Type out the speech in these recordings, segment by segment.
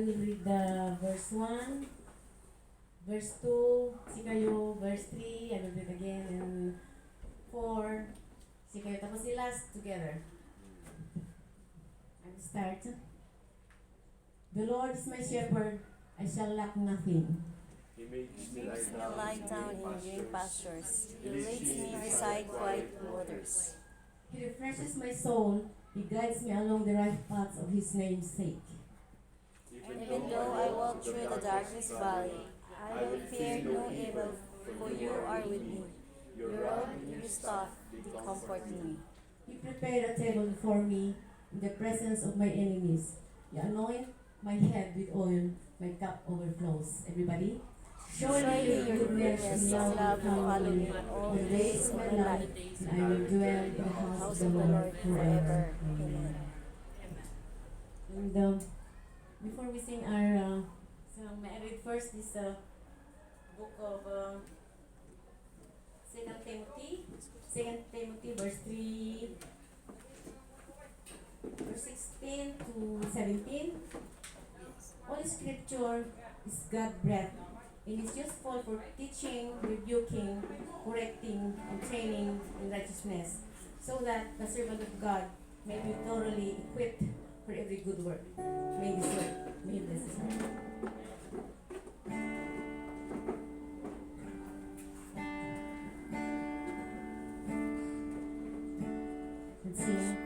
will read the verse 1, verse 2, si kayo, verse 3, I will read again, and 4, si kayo, tapos si last together. I will start. The Lord is my shepherd, I shall lack nothing. He makes me Makes me lie down in green pastures. He leads me beside quiet waters. He refreshes my soul, He guides me along the right paths of His name's sake. Even though I walk through the darkest valley, I will fear no evil, for you are with me. Your rod and your staff, they comfort me. You prepare a table before me in the presence of my enemies. You anoint my head with oil, my cup overflows. Everybody? Surely your goodness and love will follow me all the days of my life, and I will dwell in the house of the Lord forever. Amen. And before we sing our song, may I read first this book of 2 Timothy, 2 Timothy verse 3, verse 16 to 17. All scripture is God-breathed and is useful for teaching, rebuking, correcting, and training in righteousness, so that the servant of God may be thoroughly equipped for every good work. May this work, may this is Let's sing.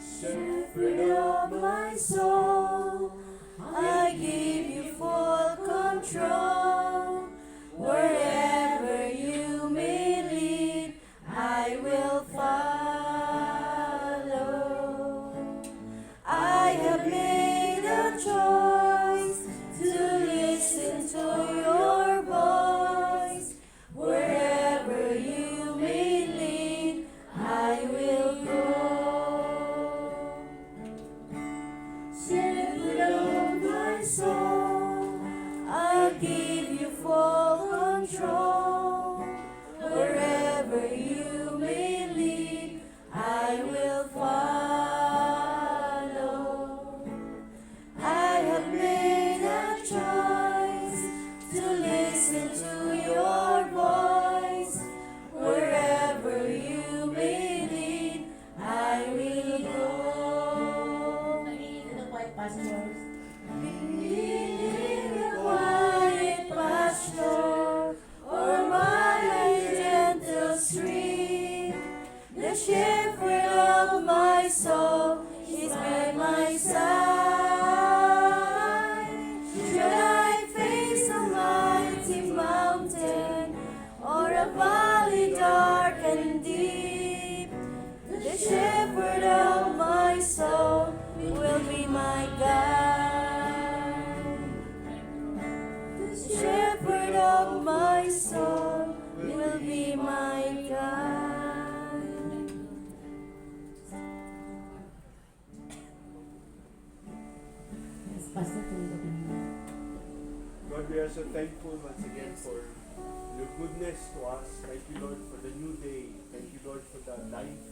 Shepherd of my soul, I give you full control. Wherever you may lead, I will follow. I have made a choice to listen to your voice. Wherever you may lead, I will go. Shepherd of my soul, I give you full control. Wherever you may lead, I will follow. I have made a choice to listen to your voice. Wherever you may lead, I will go. Lead in the quiet pastures. Lead in the quiet pasture, or by a gentle stream. The shepherd of my soul is by my side. Should I face a mighty mountain, or a valley dark and deep, the shepherd of my soul will be my guide. The shepherd of my soul will be my guide. Yes, Pastor Tulog. Lord, we are so thankful once again for your goodness to us. Thank you, Lord, for the new day. Thank you, Lord, for the life.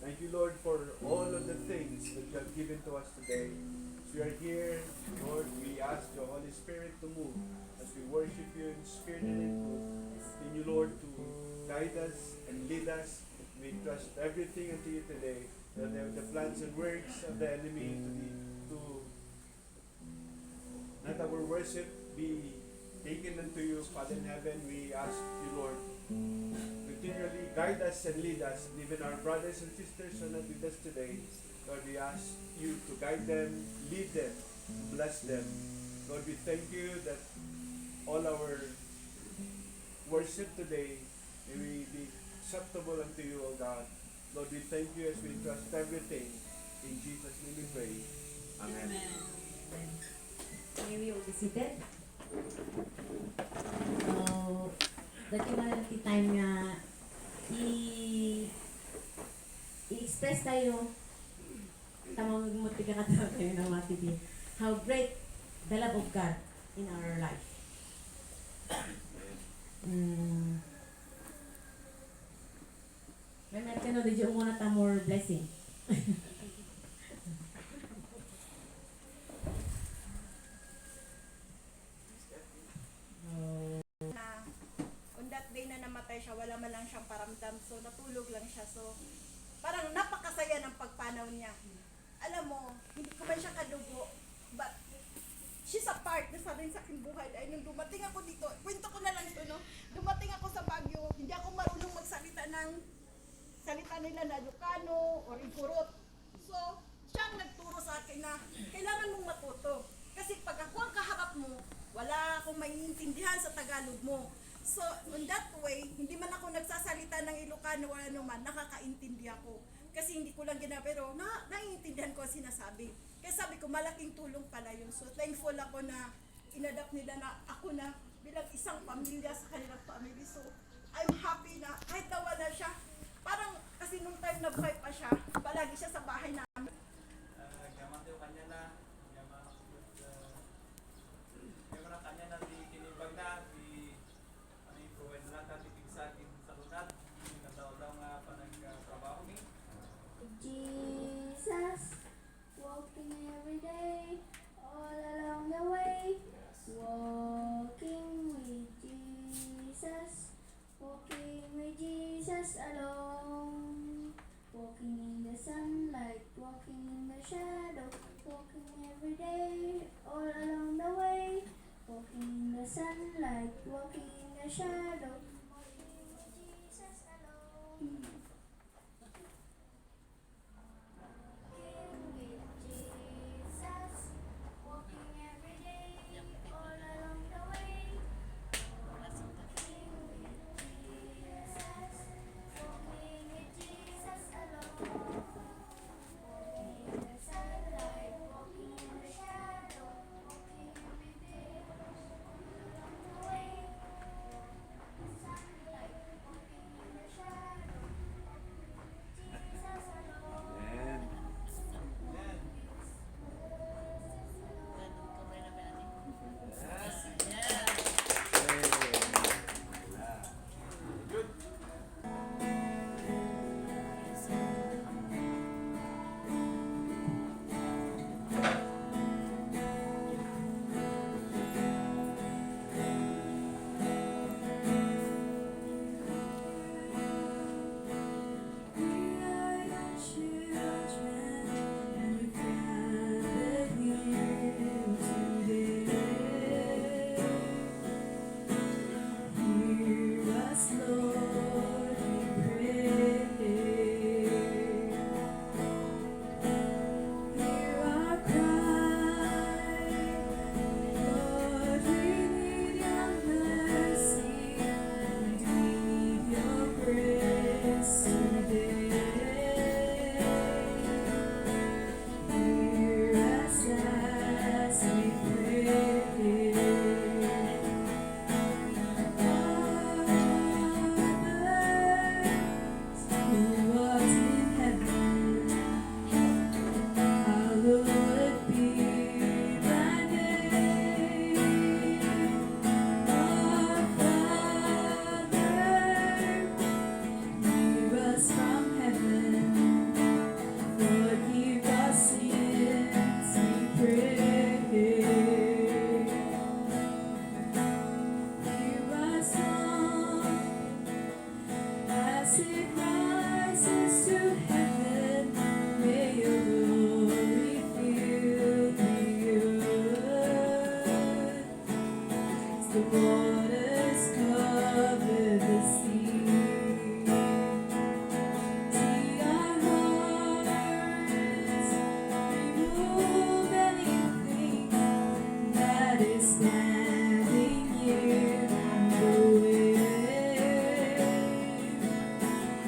Thank you, Lord, for all of the things that you have given to us today. As we are here, Lord, we ask your Holy Spirit to move as we worship you in spirit and in truth. Continue, Lord, to guide us and lead us. We trust everything unto you today. That the plans and works of the enemy to let our worship be taken unto you, Father in heaven. We ask you, Lord, continually guide us and lead us. And even our brothers and sisters who are not with us today, Lord, we ask you to guide them, lead them, bless them. Lord, we thank you that all our worship today may we be acceptable unto you, O God. Lord, we thank you as we trust everything. In Jesus' name we pray. Amen. May we all be seated. So, dati na natin time nga i-express tayo tamang magmuti ka tayo ng mga TV. How great the love of God in our life. May meron no, did you want a more blessing? namatay siya, wala man lang siyang paramdam. So, natulog lang siya. So, parang napakasaya ng pagpanaw niya. Alam mo, hindi ko man siya kadugo, but she's a part na sa rin sa aking buhay. Dahil nung dumating ako dito, kwento ko na lang ito, no? Dumating ako sa Baguio, hindi ako marunong magsalita ng salita nila na Ilocano or Igorot. So, siya ang nagturo sa akin na kailangan mong matuto. Kasi pag ako ang kaharap mo, wala akong maiintindihan sa Tagalog mo. So, on that way, hindi man ako nagsasalita ng Ilocano o ano man, nakakaintindi ako. Kasi hindi ko lang pero naiintindihan ko ang sinasabi. Kaya sabi ko, malaking tulong pala yun. So, thankful ako na inadapt nila na ako na bilang isang pamilya sa kanilang family. So, I'm happy na kahit nawala siya, parang kasi nung time na buhay pa siya, palagi siya sa bahay namin. Gaman tayo kanya na, gaman kanya na di kinibag na, di ano yung provide na natin tigsakin sa lunad, yung nataw-taw nga pa nagtrabaho ni. Jesus, walking every day, all along the way. Walking with Jesus, walking with Jesus alone. Walking in the sunlight, walking in the shadow, walking every day, all along the way. Walking in the sunlight, walking in the shadow, walking with Jesus alone. Walking with Jesus, walking every day, all along the way. Walking with Jesus, walking with Jesus alone. Walking in the sunlight, walking in the shadow, walking every day, all along the way. The sunlight, walking in the shadow, Jesus alone. Amen. Good. The waters cover the sea. See our hearts, remove anything that is standing here in the way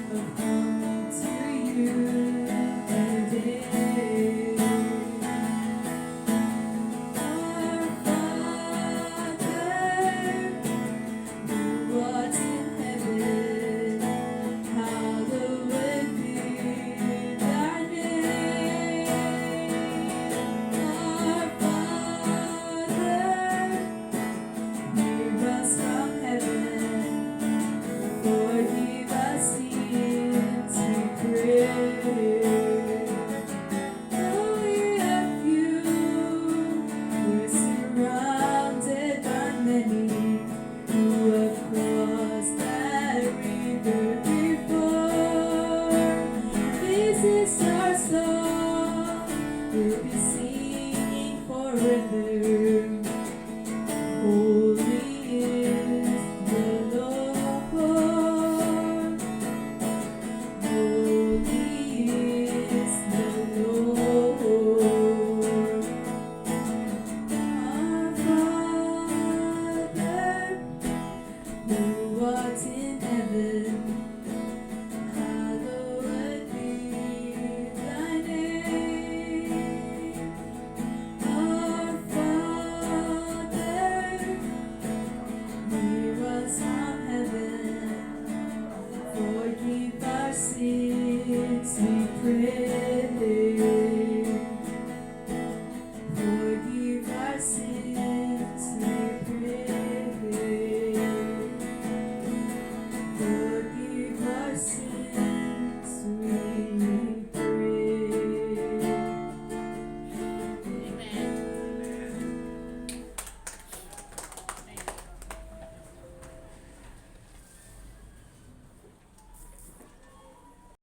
of coming to you today. Our Father, who art in heaven, hallowed be thy name. Our Father, hear us from heaven, for